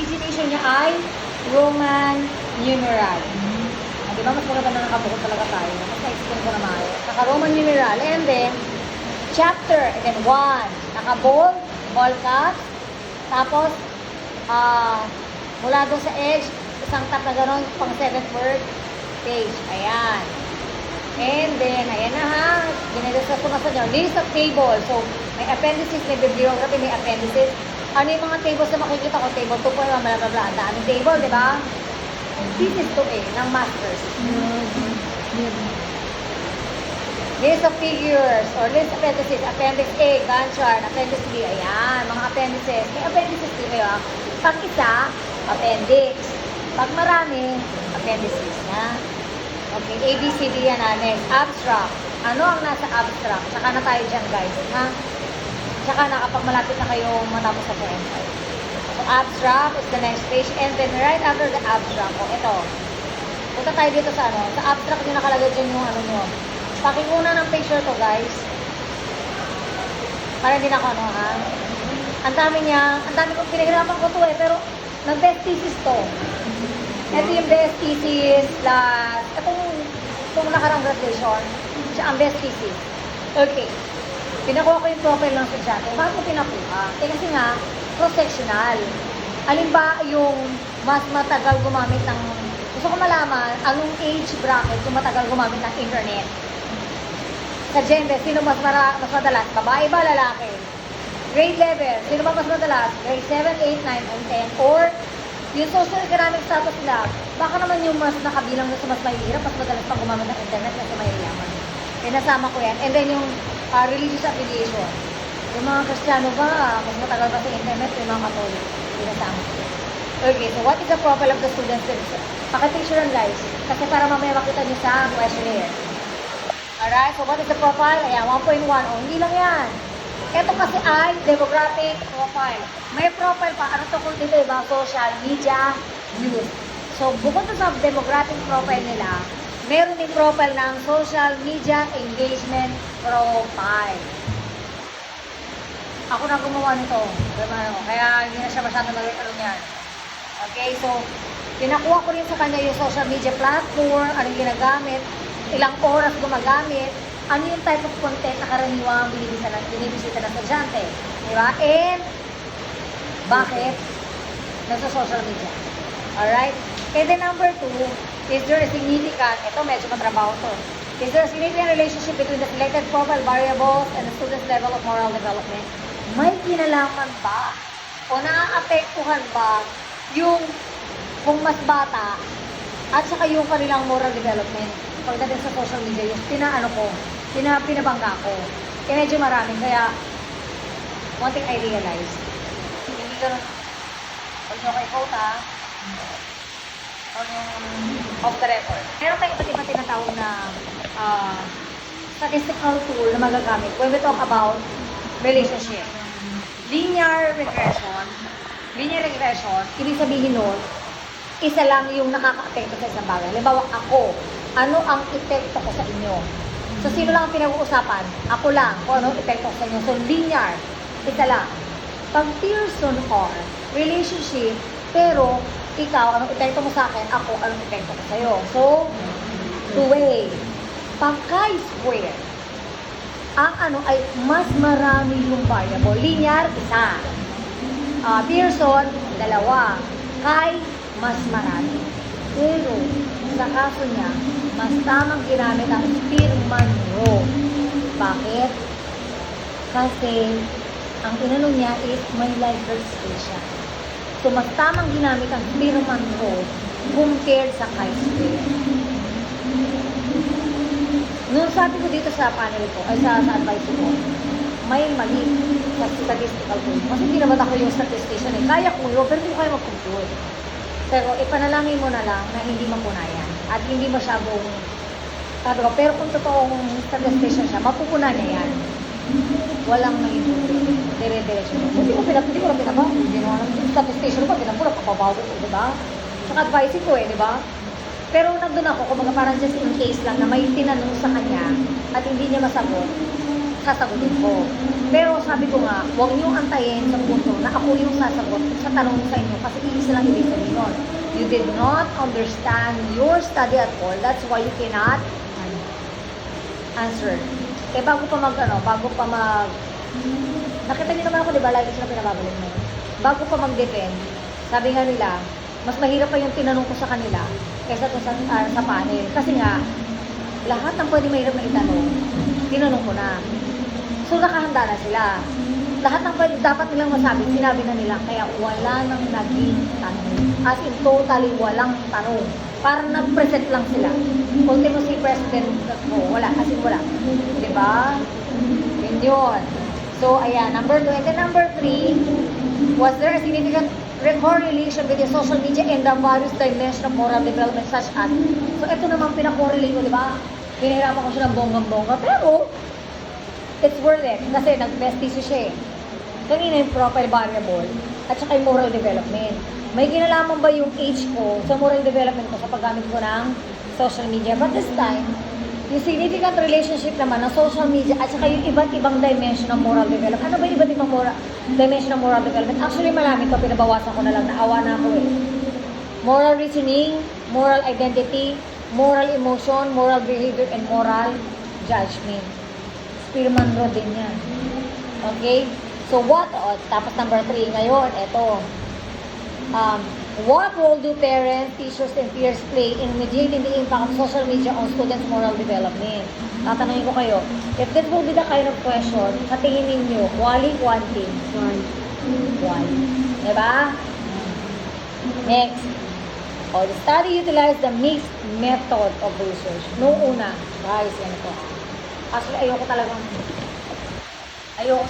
origination niya ay Roman numeral. Di ba, mas maganda na nakabukod talaga tayo. Mas na-explain ko na maayos. Naka-Roman numeral. And then, chapter. And then, 1. Naka-bold, all caps. Tapos, mula doon sa edge, isang tap na gano'n, pang 7th word, page. Ayan. And then, ayan na ha. Ginadasas ko na sa inyo. List of tables. So, may appendices, may bibliography, may appendices. Ano yung mga tables na makikita ko? Table 2 po, bla bla bla. Ang daming table, di ba? This is 2A ng masters. List of figures or list of appendices. Appendix A, Gantt chart. Appendix B, ayan, mga appendices. May appendices din kayo. Pag isa, appendix. Pag marami, appendices na. Okay, A, B, C, D yan na. Next, abstract. Ano ang nasa abstract? Saka na tayo dyan, guys. Ha? Saka na kapag malapit na kayo matapos sa point 5. So, abstract is the next page. And then, right after the abstract, ito. Punta tayo dito sa ano. Sa abstract nyo nakalagay dyan yung ano nyo. Pakinguna ng picture to, guys. Para hindi na ako, ano, ha? Ang dami kong pinaghirapan ko to, pero nag-best thesis to. Ito yung best thesis last, itong nakarang graduation, siya ang best thesis. Okay. Pinakuha ko yung profile ng estudyante. Bakit ko pinakuha? Kasi nga, cross-sectional. Alin ba yung mas matagal gumamit ng, gusto ko malaman, anong age bracket yung matagal gumamit ng internet? Sa gender, sino mas madalas? Babae ba, lalaki? Grade level, sino ba mas madalas? Grade 7, 8, 9, and 10. Or, yung socio-economic status nila, baka naman yung mas nakabilang na sa mas mahihirap, mas madalas pang gumamit ng internet kasi mayayaman. Pinasama ko yan. And then yung religious affiliation. Yung mga Kristiyano ba, mas matagal ba sa internet, yung mga Katolik, pinasama ko. Okay, so what is the profile of the students? Pakipicturean, guys. Kasi para mamaya makita nyo sa questionnaire. Alright, so what is the profile? Ayan, 1.1. O, hindi lang yan. Ito kasi ay demographic profile. May profile pa. Ano tungkol dito, iba? Social media use. So, bukod sa demographic profile nila, meron din profile ng social media engagement profile. Ako na gumawa nito. Kaya hindi na siya masyadong nagkaroon yan. Okay, so, pinakuha ko rin sa kanya yung social media platform, anong ginagamit, ilang oras gumagamit, ano yung type of content na karaniwang binibisita ng estudyante. Diba? And, bakit? Nasa social media. Alright? And then number 2, is there a significant, ito medyo matrabaho to, is there a significant relationship between the selected profile variables and the student's level of moral development? May kinalaman ba? O naaapektuhan ba yung kung mas bata at saka yung kanilang moral development pagdating sa social media, yung pinabangga ko. Medyo maraming, kaya one thing I realized, hindi ganun, huwag nyo kay quote ha, o yung off the record. Meron tayong iba't ibang tinatawag na statistical tool na magagamit when we talk about relationship. Linear regression, ibig sabihin nun, isa lang yung nakaka-apekto sa isang bagay. Halimbawa, ako, ano ang epekto ko sa inyo? So, sino lang ang pinag-uusapan? Ako lang, kung ano ang epekto ko sa inyo. So, linear, isa lang. Pag Pearson or relationship, pero ikaw, anong epekto mo sa akin, ako, anong epekto ko sa'yo. So, two-way. Pag chi-square, ang ano ay mas marami yung variable. Linear, isa. Pearson, dalawa. Chi, mas marami. Pero, sa kaso niya, mas tamang ginamit ang Spearman rule. Bakit? Kasi, ang inano niya is may library station. So, mas tamang ginamit ang Spearman rule compared sa chi-square. Nung sabi ko dito sa panel ko, ay sa advice ko, may mali sa statistical tool. Kasi hindi naman ako yung statistician eh. Kaya ko yun, pero hindi ko kaya mag-compute. Pero ipanalangin mo na lang na hindi mapunayan. At hindi masyadong, sabi ko, pero kung totoong statistician siya, mapupunan niya yan. Walang nag-improve. Dire-diretso. Hindi ko na pinabago. Hindi naman ang statistician ko, pinapura, papabago ko, diba? Saka advice ko eh, diba? Pero nandun ako, kumbaga parang just in case lang na may tinanong sa kanya at hindi niya masagot. sasagutin ko. Pero sabi ko nga, huwag niyong antayin sa punto na ako yung sasagot sa tanong sa inyo kasi iisa lang ibig sabihin nun. You did not understand your study at all. That's why you cannot answer. Eh bago pa nakita niyo naman ako, di ba? Lagi sila pinababalik mo. Bago pa mag-defend, sabi nga nila, mas mahirap pa yung tinanong ko sa kanila kaysa to sa panel. Kasi nga, lahat ng pwede mahirap na itanong, tinanong ko na. So, nakahanda na sila. Lahat ng pwede dapat nilang masabi, sinabi na nila. Kaya wala nang naging tanong. As in, totally walang tanong. Parang nag-present lang sila. Ultimo si President ko, wala. As in, wala. Diba? Yun yun. So, ayan, number 2. And then number 3, was there a significant correlation with the social media and the various dimensions of moral development such as, so ito naman pinakorelate ko, di ba? Pinahirapan ko siya ng bonggang-bongga, pero it's worth it kasi nag-best thesis siya eh. Kanina yung profile variable at saka yung moral development. May kinalaman ba yung age ko sa moral development ko sa paggamit ko ng social media? But this time, yung significant relationship naman ng social media at saka yung iba't ibang dimension ng moral development. Ano ba yung iba't ibang dimension ng moral development? Actually, marami ito. Pinabawasan ko na lang. Naawa na ako eh. Moral reasoning, moral identity, moral emotion, moral behavior, and moral judgment. Spearman Road din yan. Okay? So, tapos number 3 ngayon, ito. What role do parents, teachers, and peers play in mediating the impact of social media on students' moral development? Tatanungin ko kayo, if this will be the kind of question, sa tingin ninyo, wali, wanting? Wali. Diba? Next. The study utilized the mixed method of research. Noong una, guys, yan ito. Actually, ayoko kasi ayoko